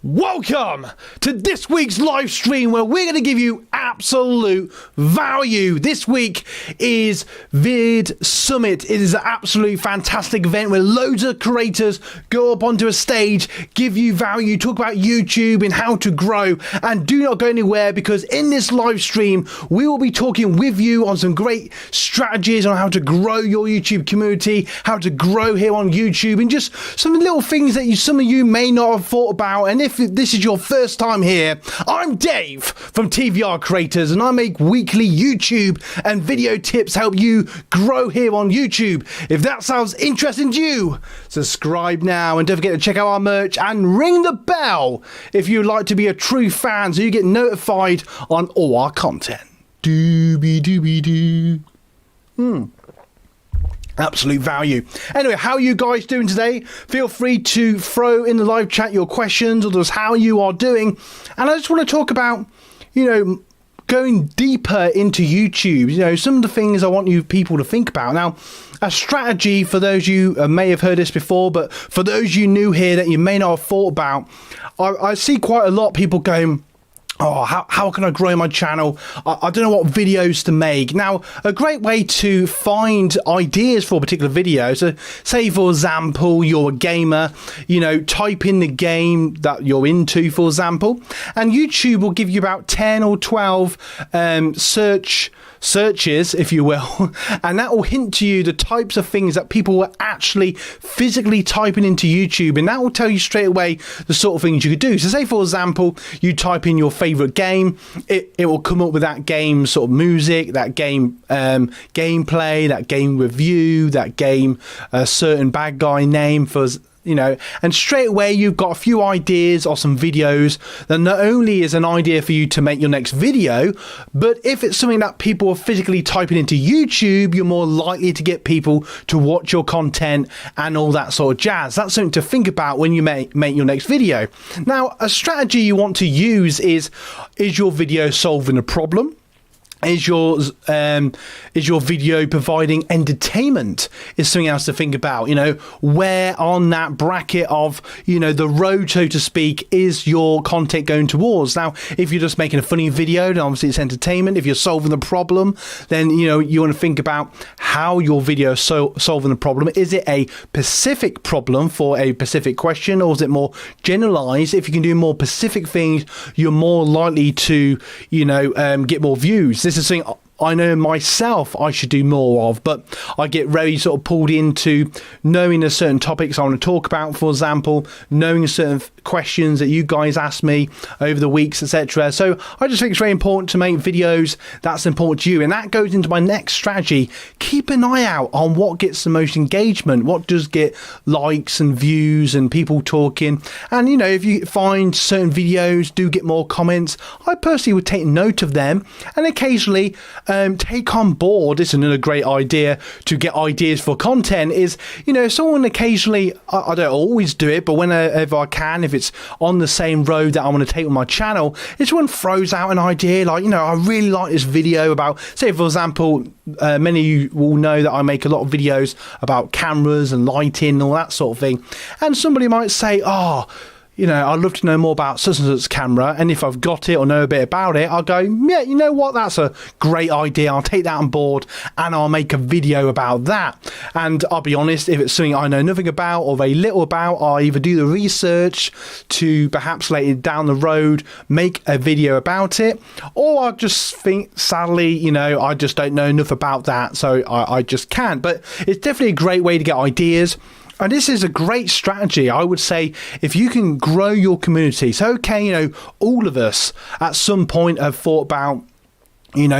Welcome to this week's live stream where we're going to give you absolute value. This week is Vidsummit. It is an absolute fantastic event where loads of creators go up onto a stage, give you value, talk about YouTube and how to grow. And do not go anywhere, because in this live stream we will be talking with you on some great strategies on how to grow your YouTube community, how to grow here on YouTube, and just some little things that some of you may not have thought about. And if this is your first time here, I'm Dave from TVR Creators, and I make weekly YouTube and video tips help you grow here on YouTube. If that sounds interesting to you, subscribe now, and don't forget to check out our merch and ring the bell if you'd like to be a true fan so you get notified on all our content. Doobie-doobie-doo. Absolute value. Anyway, how are you guys doing today? Feel free to throw in the live chat your questions or just how you are doing. And I just want to talk about, going deeper into YouTube, some of the things I want you people to think about. Now, a strategy for those you may have heard this before, but for those you new here that you may not have thought about, I see quite a lot of people going, how can I grow my channel? I don't know what videos to make. Now, a great way to find ideas for a particular video, so say for example you're a gamer, type in the game that you're into, for example, and YouTube will give you about 10 or 12 searches, if you will, and that will hint to you the types of things that people were actually physically typing into YouTube, and that will tell you straight away the sort of things you could do. So say for example you type in your favorite game, it will come up with that game sort of music, that game gameplay, that game review, that game certain bad guy name for and straight away you've got a few ideas or some videos that not only is an idea for you to make your next video, but if it's something that people are physically typing into YouTube, you're more likely to get people to watch your content and all that sort of jazz. That's something to think about when you make your next video. Now, a strategy you want to use is your video solving a problem? Is your video providing entertainment? Is something else to think about. Where on that bracket of the road, so to speak, is your content going towards? Now, if you're just making a funny video, then obviously it's entertainment. If you're solving the problem, then you want to think about how your video is solving the problem. Is it a specific problem for a specific question, or is it more generalized? If you can do more specific things, you're more likely to get more views. This is something I know myself I should do more of, but I get very sort of pulled into knowing the certain topics I want to talk about, for example, knowing certain questions that you guys ask me over the weeks, etc. So I just think it's very important to make videos that's important to you, and that goes into my next strategy. Keep an eye out on what gets the most engagement, what does get likes and views and people talking, and if you find certain videos do get more comments, I personally would take note of them and occasionally take on board. This is another great idea to get ideas for content is, someone occasionally, I don't always do it, but whenever I can, if it's on the same road that I want to take with my channel, if someone throws out an idea like, I really like this video about, say for example, many of you will know that I make a lot of videos about cameras and lighting and all that sort of thing, and somebody might say, I'd love to know more about such and such camera, and if I've got it or know a bit about it, I'll go, yeah, you know what, that's a great idea, I'll take that on board and I'll make a video about that. And I'll be honest, if it's something I know nothing about or very little about, I'll either do the research to perhaps later down the road make a video about it, or I'll just think, sadly, I just don't know enough about that, so I just can't. But it's definitely a great way to get ideas. And this is a great strategy, I would say, if you can grow your community. So, okay, all of us at some point have thought about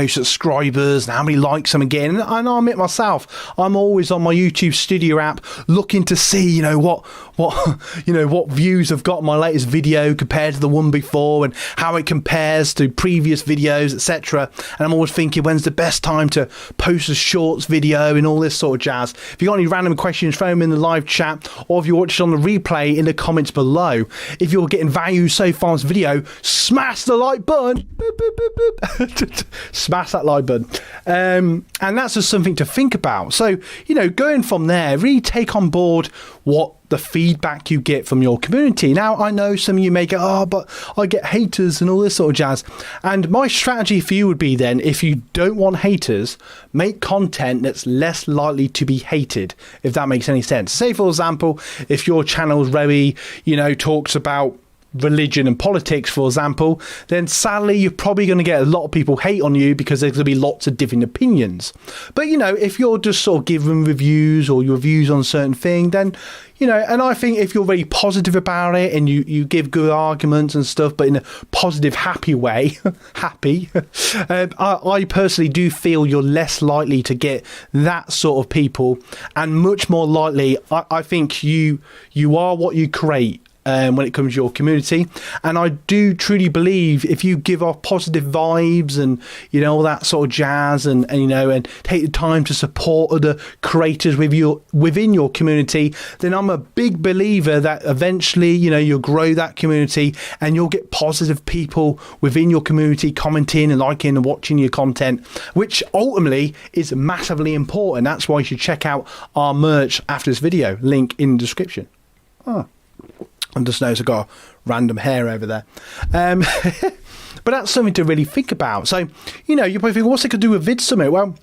subscribers and how many likes I'm getting, and I'll admit myself, I'm always on my YouTube Studio app looking to see what views I've got on my latest video compared to the one before, and how it compares to previous videos, etc. And I'm always thinking, when's the best time to post a shorts video and all this sort of jazz. If you got any random questions, throw them in the live chat, or if you watch it on the replay, in the comments below. If you're getting value so far in this video, smash the like button. Boop, boop, boop, boop. smash that like button. And that's just something to think about. So, going from there, really take on board what the feedback you get from your community. Now, I know some of you may go, oh, but I get haters and all this sort of jazz. And my strategy for you would be then, if you don't want haters, make content that's less likely to be hated, if that makes any sense. Say, for example, if your channel's very, talks about religion and politics, for example, then sadly you're probably going to get a lot of people hate on you because there's going to be lots of different opinions. But if you're just sort of giving reviews or your views on a certain thing, then and I think if you're very positive about it and you give good arguments and stuff, but in a positive, happy way, I personally do feel you're less likely to get that sort of people, and much more likely, I think you are what you create. When it comes to your community, and I do truly believe if you give off positive vibes and all that sort of jazz, and take the time to support other creators within your community, then I'm a big believer that eventually you'll grow that community and you'll get positive people within your community commenting and liking and watching your content, which ultimately is massively important. That's why you should check out our merch after this video, link in the description. I just noticed I've got a random hair over there. But that's something to really think about. So, you probably think, what's it to do with Vidsummit? Well,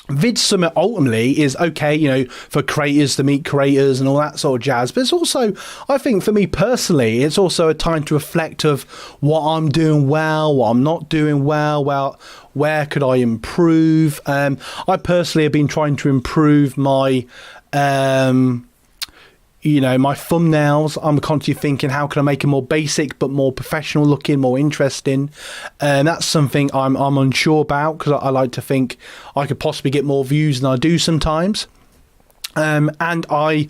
Vidsummit ultimately is okay, for creators to meet creators and all that sort of jazz. But it's also, I think for me personally, it's also a time to reflect of what I'm doing well, what I'm not doing well, where could I improve? I personally have been trying to improve my my thumbnails. I'm constantly thinking, how can I make them more basic but more professional looking, more interesting? And that's something I'm unsure about, because I like to think I could possibly get more views than I do sometimes. And I,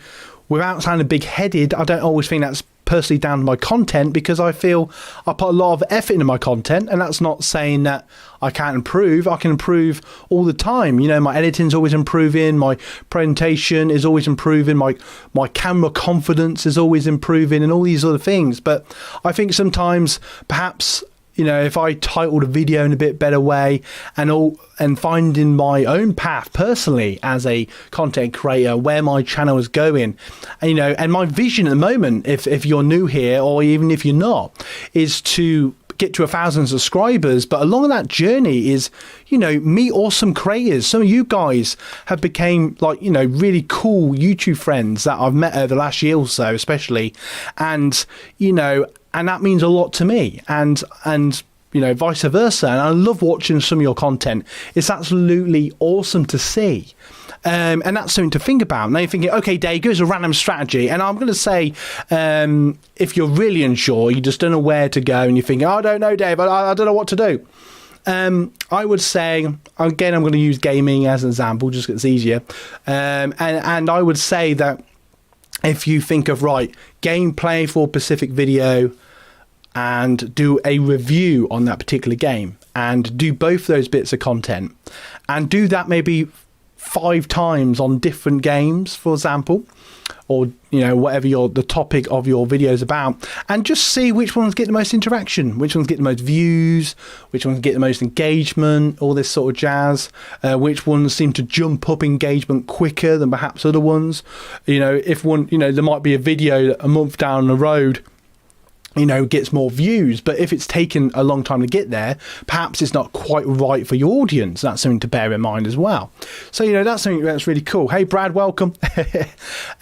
without sounding big-headed, I don't always think that's personally down to my content, because I feel I put a lot of effort into my content, and that's not saying that I can't improve. I can improve all the time. My editing's always improving, my presentation is always improving, my camera confidence is always improving, and all these other things. But I think sometimes perhaps if I titled a video in a bit better way, and finding my own path personally as a content creator, where my channel is going, and my vision at the moment, if you're new here or even if you're not, is to get to 1,000 subscribers. But along that journey is, meet awesome creators. Some of you guys have became really cool YouTube friends that I've met over the last year or so, especially, and and that means a lot to me, and vice versa. And I love watching some of your content. It's absolutely awesome to see. And that's something to think about. Now you're thinking, okay, Dave, here's a random strategy. And I'm going to say, if you're really unsure, you just don't know where to go, and you're thinking, I don't know, Dave, I don't know what to do. I would say, again, I'm going to use gaming as an example, just because it's easier. And I would say that if you think of, gameplay for a specific video, and do a review on that particular game, and do both those bits of content, and do that maybe 5 times on different games, for example, or whatever the topic of your video is about, and just see which ones get the most interaction, which ones get the most views, which ones get the most engagement, all this sort of jazz, which ones seem to jump up engagement quicker than perhaps other ones. If one, there might be a video a month down the road gets more views, but if it's taken a long time to get there, perhaps it's not quite right for your audience. That's something to bear in mind as well. So that's something that's really cool. Hey Brad, welcome.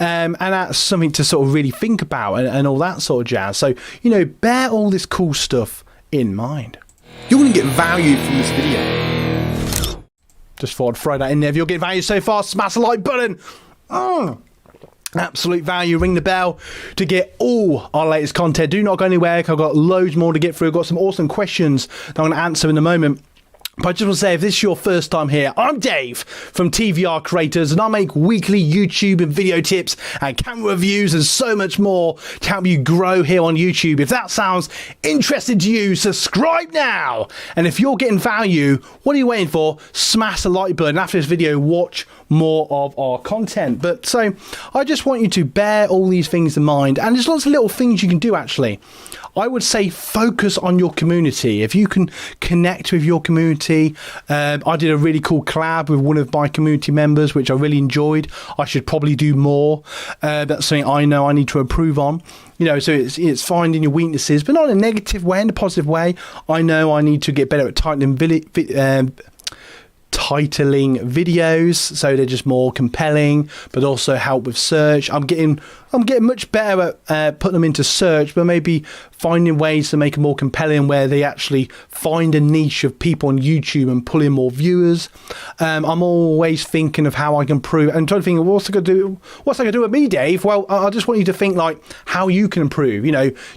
And that's something to sort of really think about, and all that sort of jazz. So bear all this cool stuff in mind. You're going to get value from this video. Just thought I'd throw that in there. If you're getting value so far, smash the like button. Absolute value. Ring the bell to get all our latest content. Do not go anywhere. I've got loads more to get through. I've got some awesome questions that I'm going to answer in a moment. But I just want to say, if this is your first time here, I'm Dave from TVR Creators, and I make weekly YouTube and video tips and camera reviews and so much more to help you grow here on YouTube. If that sounds interesting to you, subscribe now. And if you're getting value, what are you waiting for? Smash the like button. After this video, watch more of our content. But so I just want you to bear all these things in mind, and there's lots of little things you can do actually. I would say focus on your community. If you can connect with your community, community. I did a really cool collab with one of my community members, which I really enjoyed. I should probably do more. That's something I know I need to improve on. So it's finding your weaknesses, but not in a negative way, in a positive way. I know I need to get better at titling videos so they're just more compelling, but also help with search. I'm getting much better at putting them into search, but maybe finding ways to make them more compelling where they actually find a niche of people on YouTube and pull in more viewers. I'm always thinking of how I can improve and trying to think, what's I going to do with me, Dave? Well, I just want you to think like how you can improve.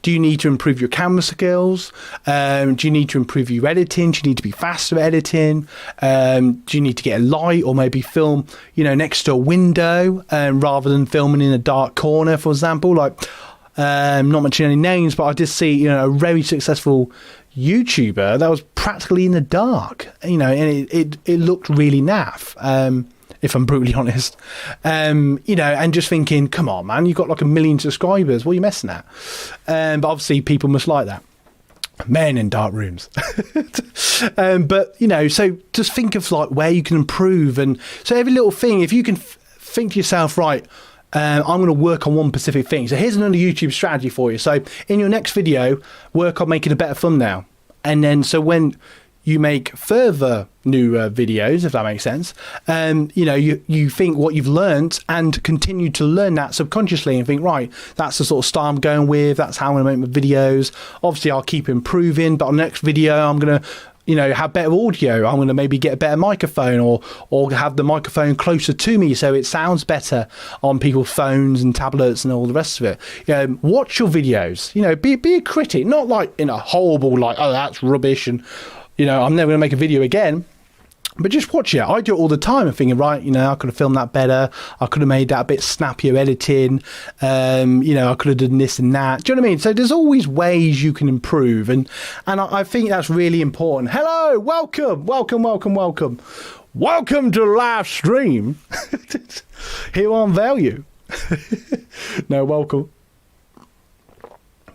Do you need to improve your camera skills? Do you need to improve your editing? Do you need to be faster at editing? Do you need to get a light or maybe film, next to a window rather than filming in a dark corner, for example? Not mentioning any names, but I did see, a very successful YouTuber that was practically in the dark, and it looked really naff, if I'm brutally honest, and just thinking, come on, man, you've got like 1 million subscribers. What are you messing at? But obviously people must like that. Men in dark rooms. But so just think of like where you can improve, and so every little thing, if you can think to yourself, right, I'm going to work on one specific thing. So here's another YouTube strategy for you. So in your next video, work on making a better thumbnail, and then so when you make further new videos, if that makes sense, you think what you've learned and continue to learn that subconsciously and think, right, that's the sort of style I'm going with, that's how I'm going to make my videos. Obviously, I'll keep improving, but on the next video, I'm going to have better audio. I'm going to maybe get a better microphone or have the microphone closer to me so it sounds better on people's phones and tablets and all the rest of it. Watch your videos, be a critic, not like in a horrible, like, oh, that's rubbish and, I'm never going to make a video again. But just watch it. I do it all the time and thinking, right, I could have filmed that better. I could have made that a bit snappier editing. I could have done this and that. Do you know what I mean? So there's always ways you can improve. And I think that's really important. Hello, welcome to the live stream here on Value. No, welcome.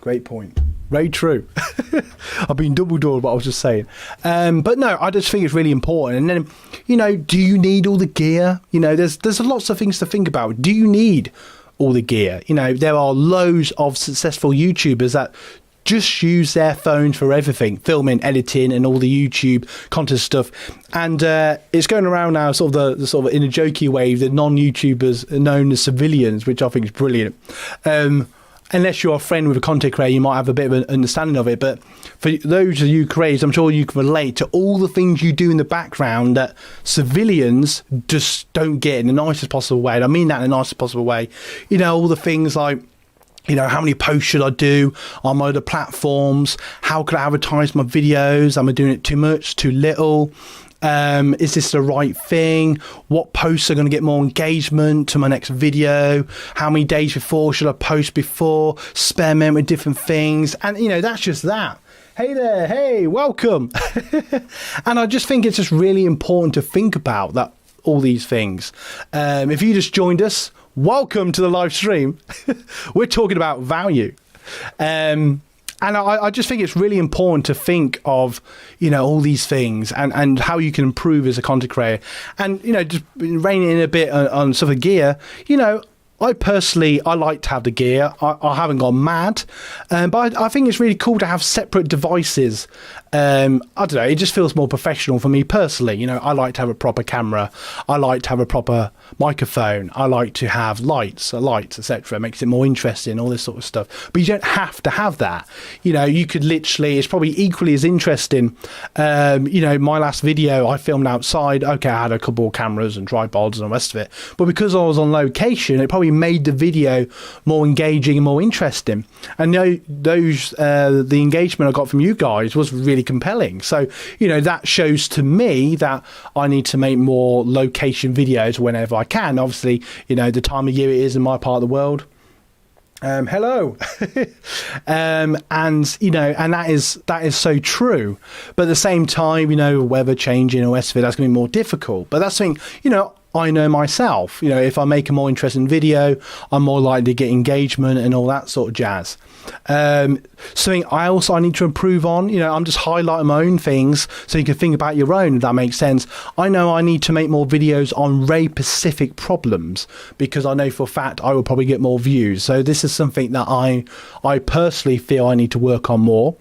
Great point. Very true. I've been double-doored what I was just saying. But no, I just think it's really important. And then, do you need all the gear? There's lots of things to think about. Do you need all the gear? There are loads of successful YouTubers that just use their phones for everything, filming, editing, and all the YouTube content stuff. And it's going around now, sort of the sort of in a jokey way, the non-YouTubers known as civilians, which I think is brilliant. Unless you're a friend with a content creator, you might have a bit of an understanding of it. But for those of you creators, I'm sure you can relate to all the things you do in the background that civilians just don't get in the nicest possible way. And I mean that in the nicest possible way. All the things like, how many posts should I do on my other platforms? How could I advertise my videos? Am I doing it too much, too little? Is this the right thing? What posts are going to get more engagement to my next video? How many days before should I post before? Experiment with different things. And, that's just that. Hey there. Hey, welcome. And I just think it's just really important to think about that, all these things. If you just joined us, welcome to the live stream. We're talking about value. And I just think it's really important to think of, all these things and how you can improve as a content creator. And, just reining in a bit on some of the gear, I personally like to have the gear. I haven't gone mad, but I think it's really cool to have separate devices. I don't know, it just feels more professional for me personally. I like to have a proper camera. I like to have a proper microphone. I like to have lights, etc. It makes it more interesting, all this sort of stuff. But you don't have to have that. You could literally, it's probably equally as interesting. My last video I filmed outside. Okay, I had a couple of cameras and tripods and the rest of it. But because I was on location, it probably made the video more engaging and more interesting. And the engagement I got from you guys was really compelling. So that shows to me that I need to make more location videos whenever I can. Obviously, the time of year it is in my part of the world. Hello. And that is so true. But at the same time, weather changing or rest of it, that's going to be more difficult. But that's something, I know myself. If I make a more interesting video, I'm more likely to get engagement and all that sort of jazz. Something I need to improve on, I'm just highlighting my own things so you can think about your own, if that makes sense. I know I need to make more videos on very specific problems because I know for a fact I will probably get more views. So this is something that I personally feel I need to work on more.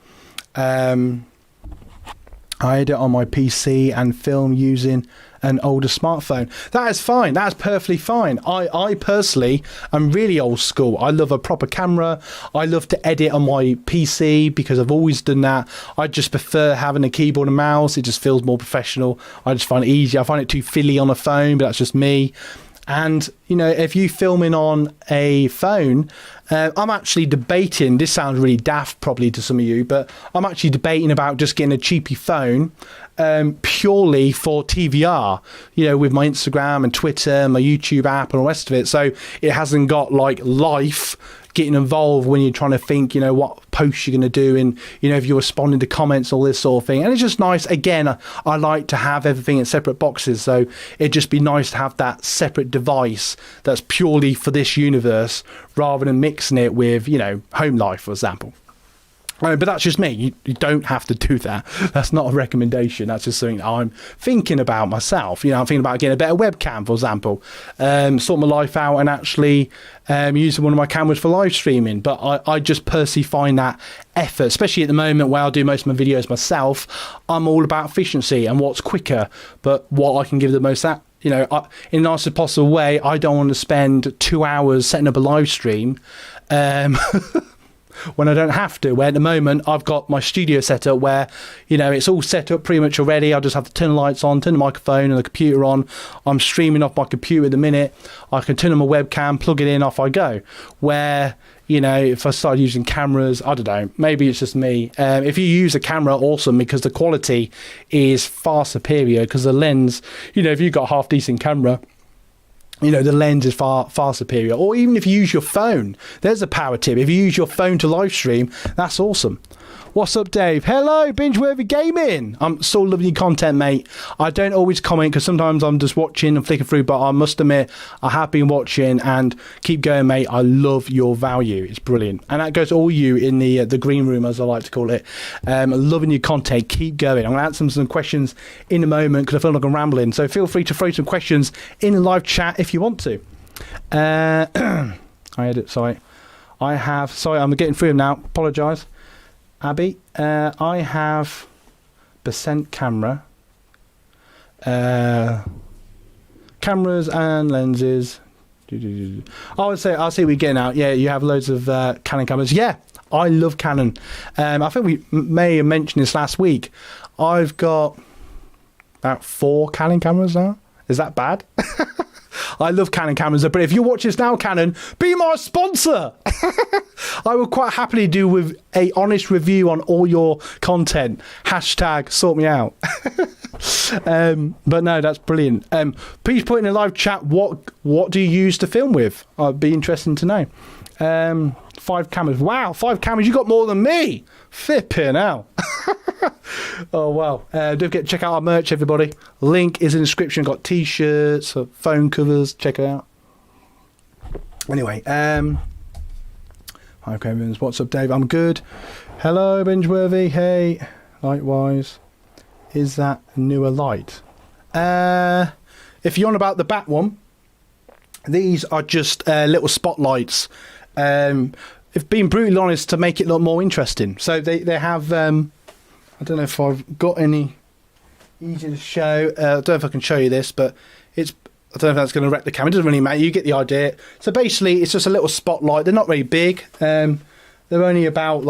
I edit on my PC and film using an older smartphone. That is fine. That's perfectly fine. I personally am really old school. I love a proper camera. I love to edit on my PC because I've always done that. I just prefer having a keyboard and mouse. It just feels more professional. I just find it easier. I find it too fiddly on a phone, but that's just me. And, if you're filming on a phone, I'm actually debating, this sounds really daft probably to some of you, but I'm actually debating about just getting a cheapy phone purely for TVR, with my Instagram and Twitter and my YouTube app and all the rest of it. So it hasn't got life getting involved when you're trying to think, what posts you're going to do and, if you're responding to comments, all this sort of thing. And it's just nice. Again, I like to have everything in separate boxes. So it'd just be nice to have that separate device that's purely for this universe rather than mixing it with, home life, for example. But that's just me. You don't have to do that. That's not a recommendation. That's just something that I'm thinking about myself. I'm thinking about getting a better webcam, for example, sort my life out and actually using one of my cameras for live streaming. But I just personally find that effort, especially at the moment where I do most of my videos myself, I'm all about efficiency and what's quicker, but what I can give the most at. In the nicest possible way. I don't want to spend 2 hours setting up a live stream when I don't have to. Where at the moment I've got my studio set up where, it's all set up pretty much already. I just have to turn the lights on, turn the microphone and the computer on. I'm streaming off my computer at the minute. I can turn on my webcam, plug it in, off I go. Where, if I start using cameras, I don't know, maybe it's just me. If you use a camera, awesome, because the quality is far superior because the lens, if you've got a half decent camera, the lens is far superior. Or even if you use your phone, there's a power tip. If you use your phone to live stream, that's awesome. What's up, Dave? Hello, Binge-Worthy Gaming. I'm still loving your content, mate. I don't always comment because sometimes I'm just watching and flicking through, but I must admit, I have been watching and keep going, mate. I love your value. It's brilliant. And that goes to all you in the green room, as I like to call it. Loving your content. Keep going. I'm going to answer some questions in a moment because I feel like I'm rambling. So feel free to throw some questions in the live chat if you want to. I'm getting through them now. Apologise. Abby, I have percent camera, cameras and lenses. I would say, I'll see we're getting out. Yeah, you have loads of Canon cameras. Yeah, I love Canon. I think we may have mentioned this last week. I've got about 4 Canon cameras now. Is that bad? I love Canon cameras, but if you watch this now, Canon, be my sponsor. I will quite happily do with a honest review on all your content. # sort me out. But no, that's brilliant. Please put in a live chat what do you use to film with? I'd be interested to know. 5 cameras. Wow, 5 cameras. You got more than me. Flipping hell. Oh, wow. Don't forget to check out our merch, everybody. Link is in the description. Got t-shirts, phone covers. Check it out. Anyway, hi, Kevin. What's up, Dave? I'm good. Hello, Binge-Worthy. Hey, likewise. Is that newer light? If you're on about the back one, these are just little spotlights. If being brutally honest, to make it look more interesting. So they have, I don't know if I've got any easy to show. I don't know if I can show you this, but I don't know if that's going to wreck the camera. It doesn't really matter. You get the idea. So basically, it's just a little spotlight. They're not very big. They're only about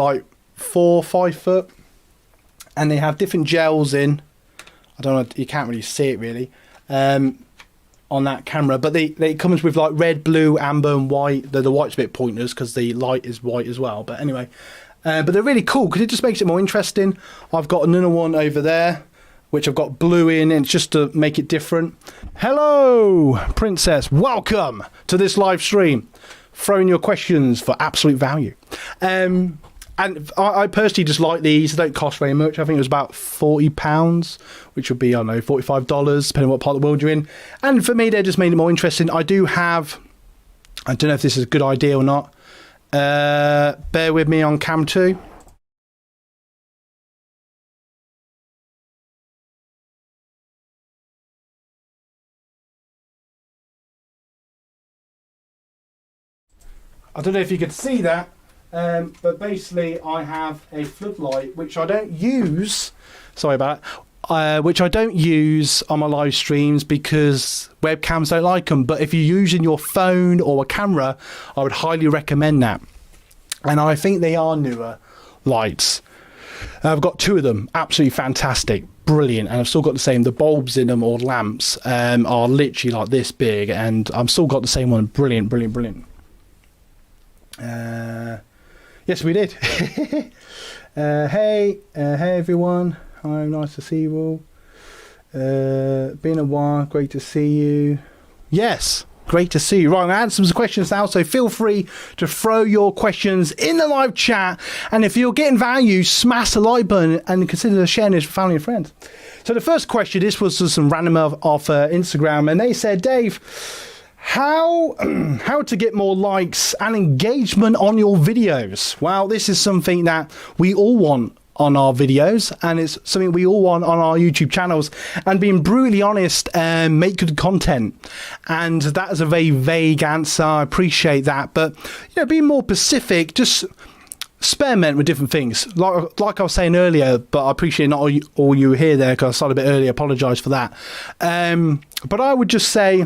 4 or 5 foot. And they have different gels in. I don't know, you can't really see it really on that camera. But it comes with red, blue, amber and white. The white's a bit pointless because the light is white as well. But anyway, but they're really cool because it just makes it more interesting. I've got another one over there, which I've got blue in, and it's just to make it different. Hello, Princess. Welcome to this live stream. Throw in your questions for absolute value. And And I personally just like these. They don't cost very much. I think it was about £40, which would be, I don't know, $45, depending on what part of the world you're in. And for me, they just made it more interesting. I don't know if this is a good idea or not. Bear with me on cam 2. I don't know if you could see that, but basically I have a floodlight which I don't use. Sorry about that. Which I don't use on my live streams because webcams don't like them. But if you're using your phone or a camera, I would highly recommend that. And I think they are newer lights. I've got 2 of them, absolutely fantastic, brilliant, and I've still got the same. The bulbs in them, or lamps, are literally like this big, and I've still got the same one. Brilliant, brilliant, brilliant. Yes, we did. Hey everyone. Hi, nice to see you all. Been a while, great to see you. Yes, great to see you. Right, I'm going to answer some questions now, so feel free to throw your questions in the live chat. And if you're getting value, smash the like button and consider sharing this with family and friends. So the first question, this was just some random off Instagram, and they said, Dave, how to get more likes and engagement on your videos? Well, this is something that we all want on our videos, and it's something we all want on our YouTube channels. And being brutally honest, make good content. And that is a very vague answer. I appreciate that, but being more specific, just experiment with different things. Like I was saying earlier, but I appreciate not all you hear there because I started a bit early. I apologise for that. But I would just say,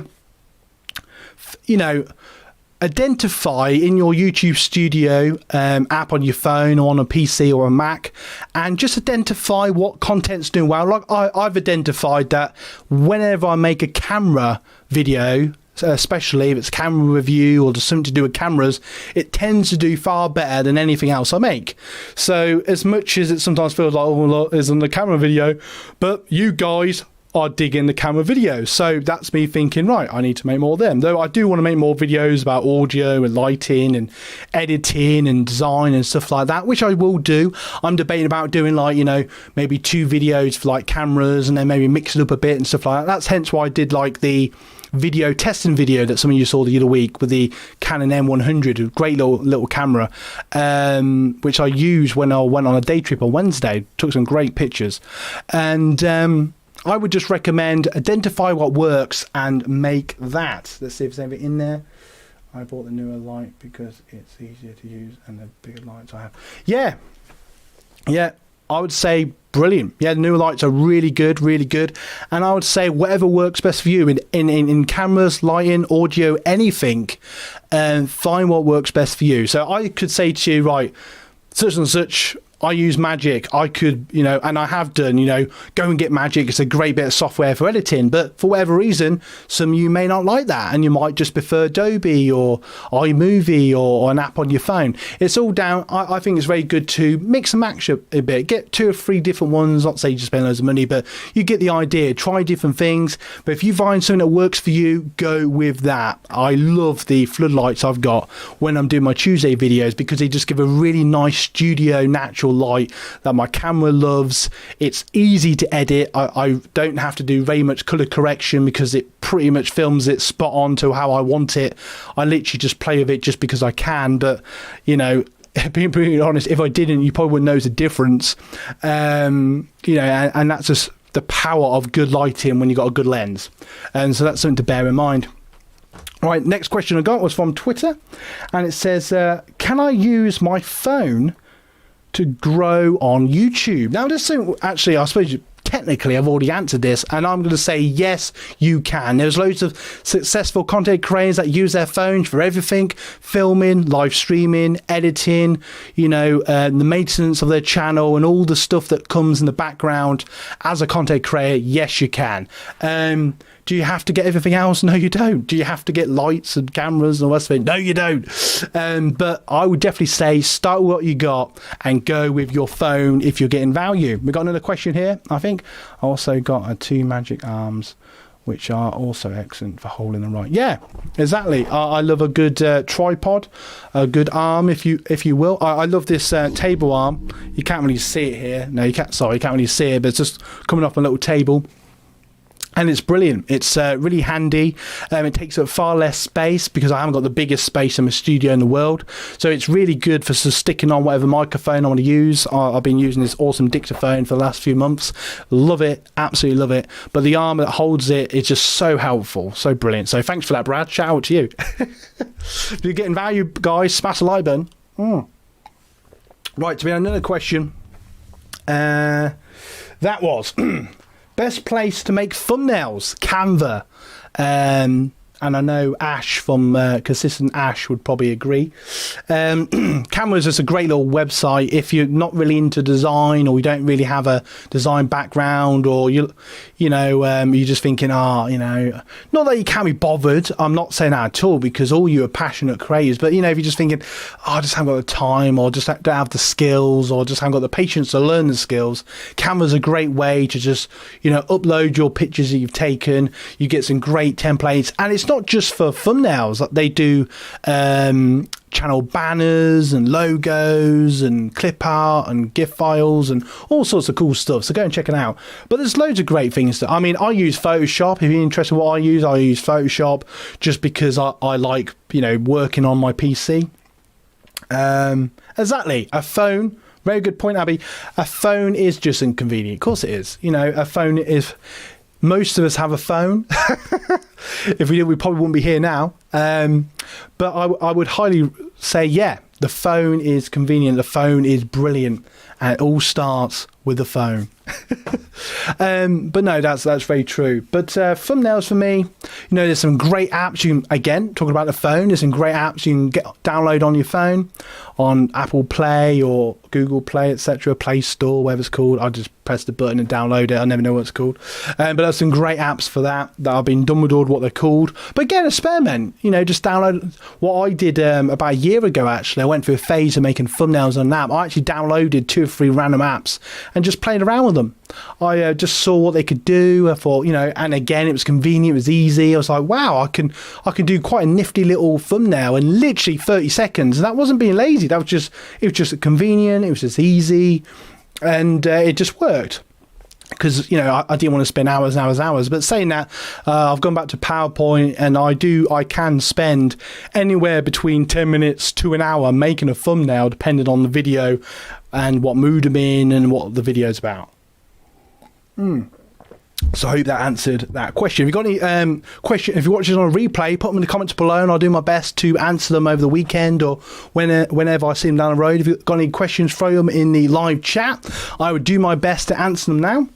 identify in your YouTube Studio app on your phone or on a PC or a Mac, and just identify what content's doing well. Like I've identified that whenever I make a camera video, especially if it's camera review or just something to do with cameras, it tends to do far better than anything else I make. So as much as it sometimes feels like, oh, it's on the camera video, but you guys are digging the camera videos, so that's me thinking, right, I need to make more of them. Though I do want to make more videos about audio and lighting and editing and design and stuff like that, which I will do. I'm debating about doing maybe 2 videos for like cameras and then maybe mix it up a bit and stuff like that. That's hence why I did like the video testing video that some of you saw the other week with the Canon M100, a great little camera, which I used when I went on a day trip on Wednesday. Took some great pictures. And I would just recommend identify what works and make that. Let's see if there's anything in there. I bought the newer light because it's easier to use and the bigger lights I have. Yeah, I would say brilliant. Yeah, the newer lights are really good, really good. And I would say whatever works best for you in cameras, lighting, audio, anything, and find what works best for you. So I could say to you, right, such and such, I use Magic. I could, and I have done, go and get Magic. It's a great bit of software for editing. But for whatever reason, some of you may not like that. And you might just prefer Adobe or iMovie or an app on your phone. It's all down. I think it's very good to mix and match a bit. Get 2 or 3 different ones. Not say you just spend loads of money, but you get the idea. Try different things. But if you find something that works for you, go with that. I love the floodlights I've got when I'm doing my Tuesday videos because they just give a really nice studio, natural light that my camera loves. It's easy to edit. I don't have to do very much color correction because it pretty much films it spot on to how I want it. I literally just play with it just because I can, but being pretty honest, if I didn't, you probably wouldn't notice the difference. And that's just the power of good lighting when you've got a good lens. And so that's something to bear in mind. Right, next question I got was from Twitter, and it says, can I use my phone to grow on YouTube? Now, this actually, I suppose technically I've already answered this, and I'm going to say yes, you can. There's loads of successful content creators that use their phones for everything: filming, live streaming, editing, the maintenance of their channel and all the stuff that comes in the background as a content creator. Yes, you can. Do you have to get everything else? No, you don't. Do you have to get lights and cameras and all that stuff? No, you don't. But I would definitely say start with what you got and go with your phone if you're getting value. We've got another question here, I think. I also got 2 Magic arms, which are also excellent for holding the right. Yeah, Exactly. I love a good tripod, a good arm, if you will. I love this table arm. You can't really see it here. No, you can't. Sorry, you can't really see it, but it's just coming off a little table. And it's brilliant. It's really handy. It takes up far less space because I haven't got the biggest space in my studio in the world. So it's really good for sort of sticking on whatever microphone I want to use. I've been using this awesome dictaphone for the last few months. Love it. Absolutely love it. But the arm that holds it is just so helpful. So brilliant. So thanks for that, Brad. Shout out to you. If you're getting value, guys, smash the like button. Right, to be another question. That was... Best place to make thumbnails, Canva. And I know Ash from Consistent Ash would probably agree. Canva is just a great little website if you're not really into design, or you don't really have a design background, or you're just thinking, not that you can't be bothered. I'm not saying that at all, because all you are passionate creators. But if you're just thinking, I just haven't got the time, or just don't have the skills, or just haven't got the patience to learn the skills, Canva's a great way to just upload your pictures that you've taken. You get some great templates, and it's not just for thumbnails. Like they do channel banners and logos and clip art and GIF files and all sorts of cool stuff. So go and check it out. But there's loads of great things. I use Photoshop. If you're interested in what I use Photoshop just because I like, working on my PC. Exactly. A phone. Very good point, Abby. A phone is just inconvenient. Of course it is. A phone is... Most of us have a phone. If we did, we probably wouldn't be here now. But I would highly say, yeah, the phone is convenient. The phone is brilliant. And it all starts with the phone. But no, that's very true. But thumbnails for me, there's some great apps. Talking about the phone, there's some great apps you can download on your phone, on Apple Play or Google Play, etc., Play Store, whatever it's called. I just press the button and download it. I never know what it's called. But there's some great apps for that I've been dumbledore what they're called. But again, experiment. Just download. What I did about a year ago, actually, I went through a phase of making thumbnails on an app. I actually downloaded 2 or 3 random apps and just played around with them. I just saw what they could do. I thought, and again, it was convenient, it was easy. I was like, wow, I can do quite a nifty little thumbnail in literally 30 seconds. And that wasn't being lazy. It was just convenient. It was just easy, and it just worked. Because I didn't want to spend hours. But saying that, I've gone back to PowerPoint, and I can spend anywhere between 10 minutes to an hour making a thumbnail, depending on the video and what mood I'm in and what the video's about. So I hope that answered that question. If you've got any question, if you're watching on a replay, put them in the comments below, and I'll do my best to answer them over the weekend or whenever I see them down the road. If you've got any questions, throw them in the live chat. I would do my best to answer them now.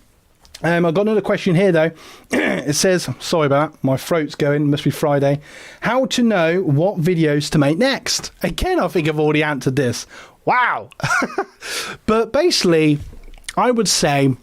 I've got another question here, though. It says, sorry about that, my throat's going, must be Friday. How to know what videos to make next? Again, I think I've already answered this. Wow. But basically, I would say,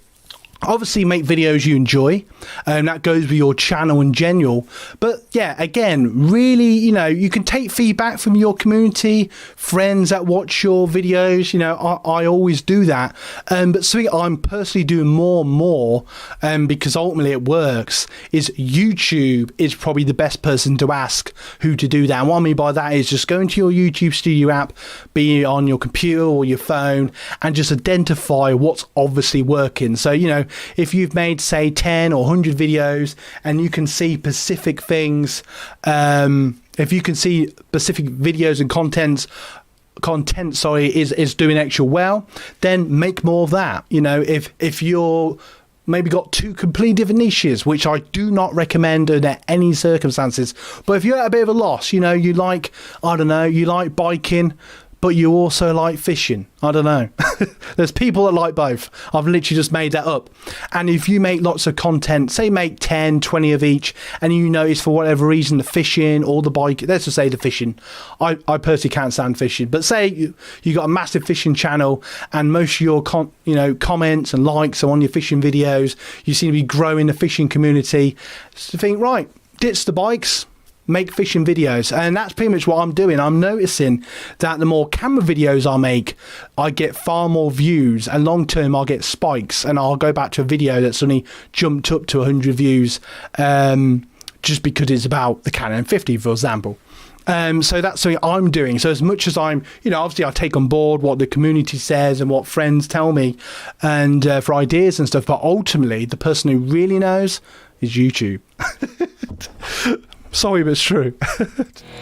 obviously make videos you enjoy, and that goes with your channel in general. But yeah, again, really, you can take feedback from your community, friends that watch your videos. I always do that. But something I'm personally doing more and more, because ultimately it works, is YouTube is probably the best person to ask who to do that. And what I mean by that is just go into your YouTube Studio app, be it on your computer or your phone, and just identify what's obviously working. So, if you've made, say, 10 or 100 videos, and you can see specific things, if you can see specific videos and content is doing extra well, then make more of that. If you're maybe got 2 completely different niches, which I do not recommend under any circumstances, but if you're at a bit of a loss, you like, you like biking, but you also like fishing. I don't know. There's people that like both. I've literally just made that up. And if you make lots of content, say make 10, 20 of each, and you notice for whatever reason the fishing or the bike, let's just say the fishing. I personally can't stand fishing, but say you got a massive fishing channel, and most of your comments and likes are on your fishing videos. You seem to be growing the fishing community. So think, right, ditch the bikes, make fishing videos. And that's pretty much what I'm doing. I'm noticing that the more camera videos I make, I get far more views, and long term I'll get spikes, and I'll go back to a video that's only jumped up to 100 views just because it's about the Canon 50, for example. So that's something I'm doing. So as much as I'm, obviously I take on board what the community says and what friends tell me and for ideas and stuff, but ultimately the person who really knows is YouTube. Sorry, but it's true.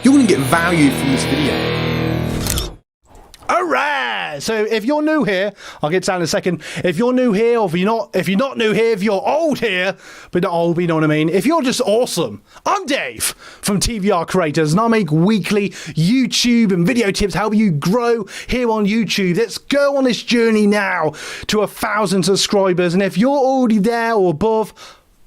You're going to get value from this video. All right. So if you're new here, I'll get to that in a second. If you're new here, or if you're not new here, if you're old here, but not old, you know what I mean? If you're just awesome, I'm Dave from TVR Creators, and I make weekly YouTube and video tips help you grow here on YouTube. Let's go on this journey now to 1,000 subscribers. And if you're already there or above,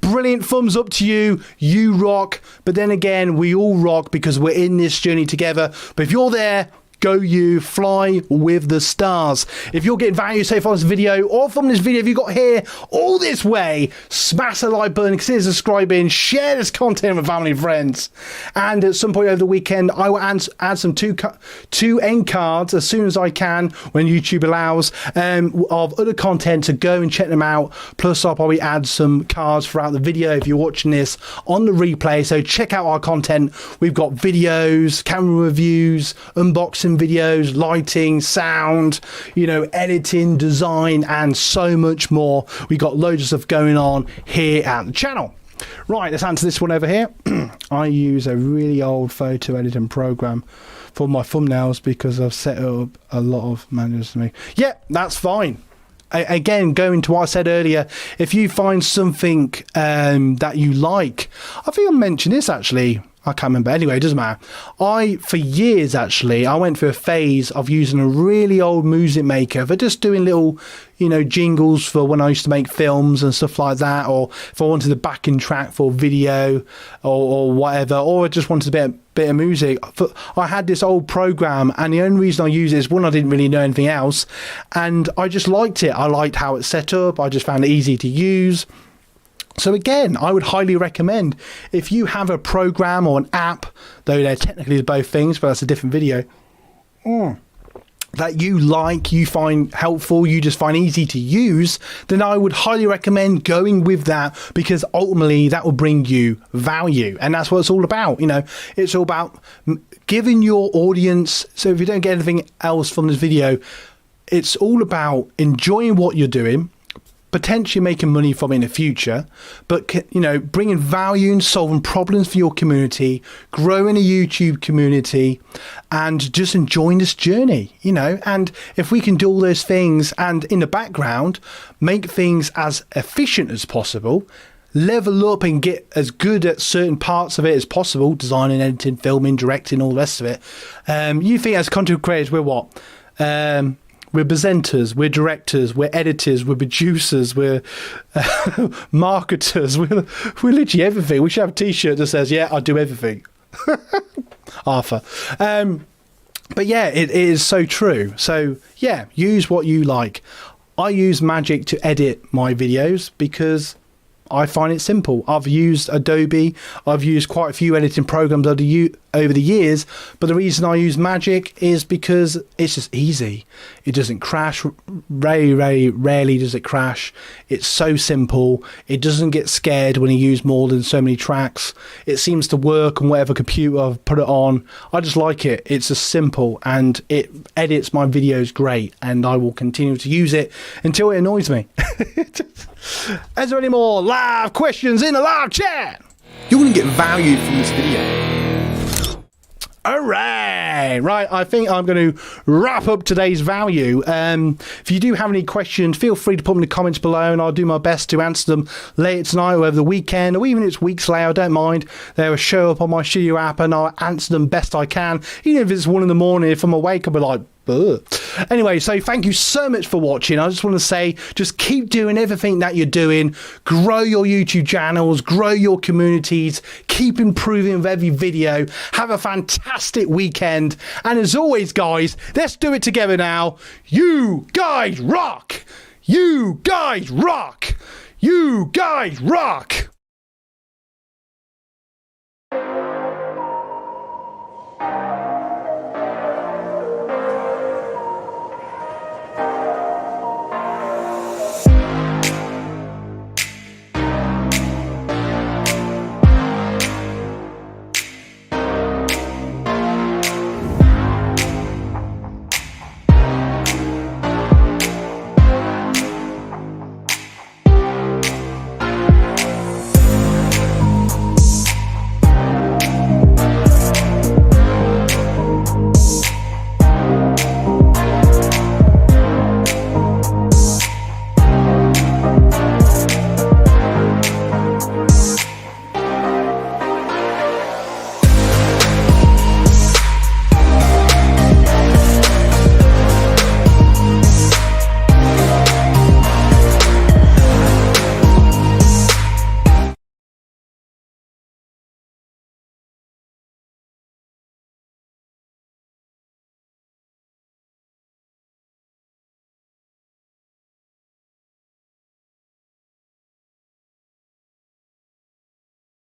brilliant, thumbs up to you. You rock. But then again, we all rock because we're in this journey together. But if you're there, go you, fly with the stars. If you're getting value, say from this video or from this video, if you got here all this way, smash the like button, consider subscribing, share this content with family and friends. And at some point over the weekend, I will add some two end cards as soon as I can when YouTube allows of other content, to go and check them out. Plus I'll probably add some cards throughout the video if you're watching this on the replay. So check out our content. We've got videos, camera reviews, unboxing videos, lighting, sound, editing, design, and so much more. We got loads of stuff going on here at the channel. Right, let's answer this one over here. I use a really old photo editing program for my thumbnails because I've set up a lot of manuals to me. Yeah, that's fine. Again, going to what I said earlier, if you find something that you like, I think I mentioned this actually, I can't remember. Anyway, it doesn't matter. For years actually, I went through a phase of using a really old music maker for just doing little, jingles for when I used to make films and stuff like that, or if I wanted a backing track for video or whatever, or I just wanted a bit of music. I had this old program, and the only reason I use it is, one, I didn't really know anything else, and I just liked it. I liked how it's set up. I just found it easy to use. So again, I would highly recommend, if you have a program or an app, though they're technically both things, but that's a different video, that you like, you find helpful, you just find easy to use, then I would highly recommend going with that, because ultimately that will bring you value. And that's what it's all about. It's all about giving your audience. So if you don't get anything else from this video, it's all about enjoying what you're doing, potentially making money from it in the future, but bringing value and solving problems for your community, growing a YouTube community, and just enjoying this journey. And if we can do all those things, and in the background make things as efficient as possible, level up and get as good at certain parts of it as possible, designing, editing, filming, directing, all the rest of it. You think as content creators, we're what? We're presenters, we're directors, we're editors, we're producers, we're marketers, we're literally everything. We should have a t-shirt that says, yeah, I do everything. Arthur. But yeah, it is so true. So yeah, use what you like. I use Magic to edit my videos because I find it simple. I've used Adobe. I've used quite a few editing programs over the years, but the reason I use Magic is because it's just easy. It doesn't crash. Rarely does it crash. It's so simple. It doesn't get scared when you use more than so many tracks. It seems to work on whatever computer I've put it on. I just like it. It's just simple, and it edits my videos great, and I will continue to use it until it annoys me. Is there any more live questions in the live chat? You're going to get value from this video. All right. I think I'm going to wrap up today's value. If you do have any questions, feel free to put them in the comments below, and I'll do my best to answer them later tonight or over the weekend, or even if it's weeks later. I don't mind. They'll show up on my studio app, and I'll answer them best I can. Even if it's 1 in the morning, if I'm awake, I'll be like, ugh. Anyway, so thank you so much for watching. I just want to say, just keep doing everything that you're doing. Grow your YouTube channels, grow your communities, keep improving with every video. Have a fantastic weekend. And as always, guys, let's do it together now. You guys rock. You guys rock. You guys rock.